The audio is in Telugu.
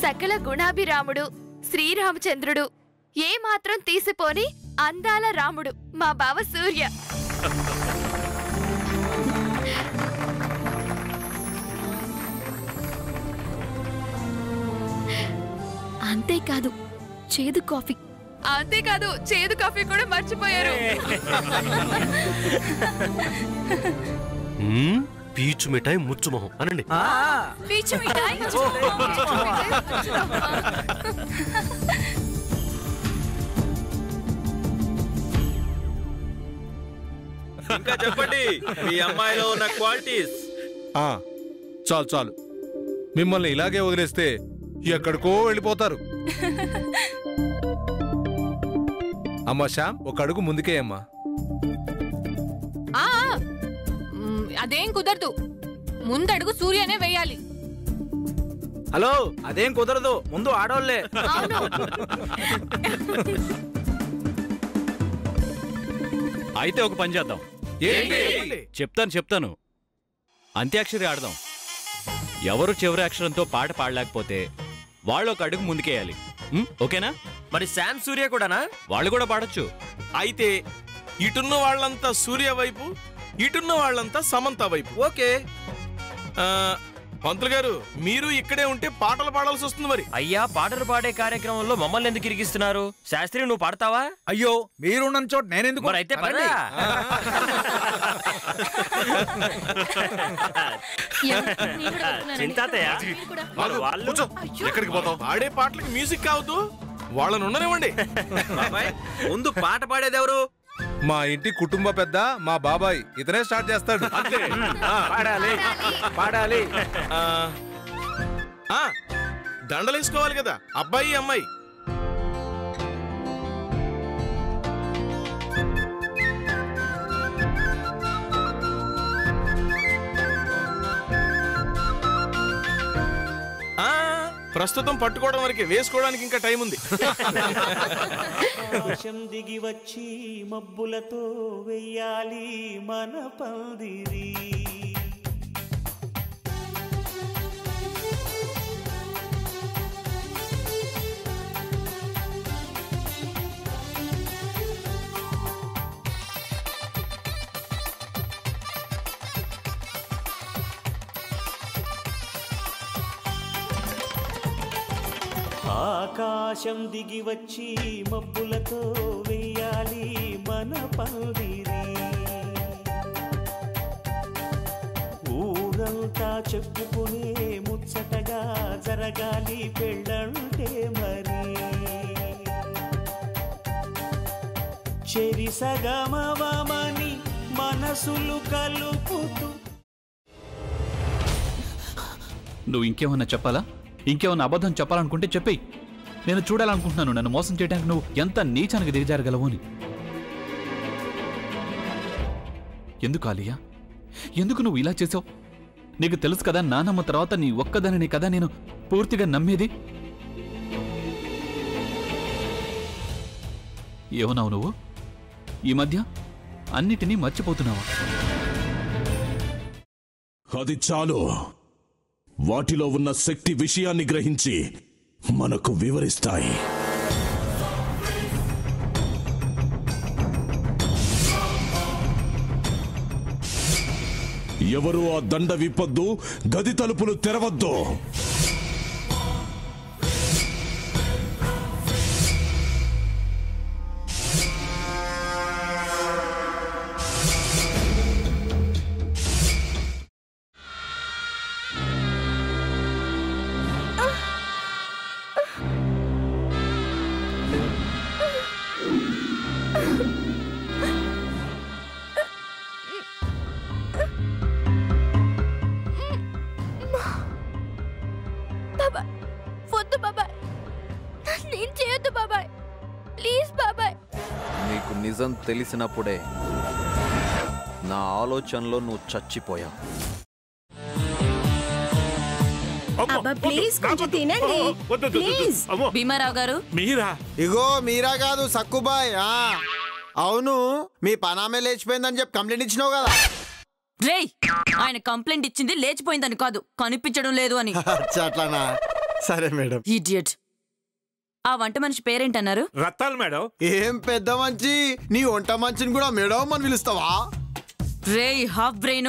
సకల గుణాభిరాముడు శ్రీరామచంద్రుడు, ఏ మాత్రం తీసిపోని అందాల రాముడు మా బావ సూర్య. అంతేకాదు చేదు కాఫీ. అంతేకాదు చేదు కాఫీ కూడా మర్చిపోయారు. పీచు మిఠాయి ముచ్చు మొహం అనండి. పీచు మిఠాయి. ఇంకా చెప్పండి మీ అమ్మాయిలో ఉన్న క్వాలిటీస్. చాలు చాలు, మిమ్మల్ని ఇలాగే వదిలేస్తే ఎక్కడికో వెళ్ళిపోతారు. అమ్మా శ్యామ్, ఒక అడుగు ముందుకే అమ్మా. అదేం కుదరదు, ముందడుగు సూర్యనే వేయాలి. హలో, అదేం కుదరదు, ముందు ఆడోళ్లే. అయితే ఒక పని చేద్దాం. చెప్తాను. అంత్యాక్షరి ఆడదాం. ఎవరు చివరి అక్షరంతో పాట పాడలేకపోతే వాళ్ళు ఒక అడుగు ముందుకేయాలి. ఓకేనా? మరి శామ్ సూర్య కూడానా? వాళ్ళు కూడా పాడొచ్చు. అయితే ఇటున్న వాళ్ళంతా సూర్య వైపు, ఇటున్న వాళ్ళంతా సమంత వైపు. ఓకే. పంతులు గారు, మీరు ఇక్కడే ఉంటే పాటలు పాడాల్సి వస్తుంది. మరి అయ్యా, పాటలు పాడే కార్యక్రమంలో మమ్మల్ని ఎందుకు ఇరికిస్తున్నారు? శాస్త్రి, నువ్వు పాడతావా? అయ్యో, మీరున్న చోట నేనెందుకు? మరి అయితే పదా. ఎక్కడికి పోతాం? పాడే పాటలకు మ్యూజిక్ కావద్దు, వాళ్ళని ఉండనివ్వండి. ముందు పాట పాడేది ఎవరు? మా ఇంటి కుటుంబ పెద్ద మా బాబాయ్, ఇతనే స్టార్ట్ చేస్తాడు. పాడాలి. దండలేసుకోవాలి కదా అబ్బాయి అమ్మాయి. ప్రస్తుతం పట్టుకోవడం వరకే, వేసుకోవడానికి ఇంకా టైం ఉంది. దిగి వచ్చి మబ్బులతో వెయ్యాలి మన పందిరి. ఆకాశం దిగి వచ్చి మబ్బులతో వెయ్యాలి మన పందిరి. ఊరంతా చెప్పుకునే ముచ్చటగా జరగాలి పెళ్ళంటే మరి. చెరిసగమవమని మనసులు కలుపుతూ. నువ్వు ఇంకేమన్నా చెప్పాలా? ఇంకేమన్నా అబద్ధం చెప్పాలనుకుంటే చెప్పేయి. నేను చూడాలనుకుంటున్నాను నన్ను మోసం చేయడానికి నువ్వు ఎంత నీచానికి దిగజారగలవు అని. ఎందుకు ఆలియా, ఎందుకు నువ్వు ఇలా చేసావు? నీకు తెలుసు కదా, నానమ్మ తర్వాత నీ ఒక్కదానిని కదా నేను పూర్తిగా నమ్మేది. ఏమన్నావు నువ్వు? ఈ మధ్య అన్నిటినీ మర్చిపోతున్నావా? అది చాలు. వాటిలో ఉన్న శక్తి విషయాన్ని గ్రహించి మనకు వివరిస్తాయి. ఎవరు ఆ దండ విప్పొద్దు, గది తలుపులు తెరవద్దు. నీకు నిజం తెలిసినప్పుడే నా ఆలోచనలో నువ్వు చచ్చిపోయావు. భీమారావు గారు, మీరా? ఇగో మీరా కాదు, సక్కుబాయ్. అవును, మీ పనామే లేచిపోయిందని చెప్పి కంప్లైంట్ ఇచ్చినావు కదా. రేయ్, ఆయన కంప్లైంట్ ఇచ్చింది లేచిపోయిందని కాదు, కనిపించడం లేదు అని. అట్లానా? సరే మేడం. ఇడియట్. ఆ వంట మనిషి పేరేంటన్నారు? రత్తాలు మేడం. ఏం పెద్ద మంచి, నీ వంట మంచిని కూడా మేడం అని పిలుస్తావా? రే హాఫ్ బ్రెయిన్,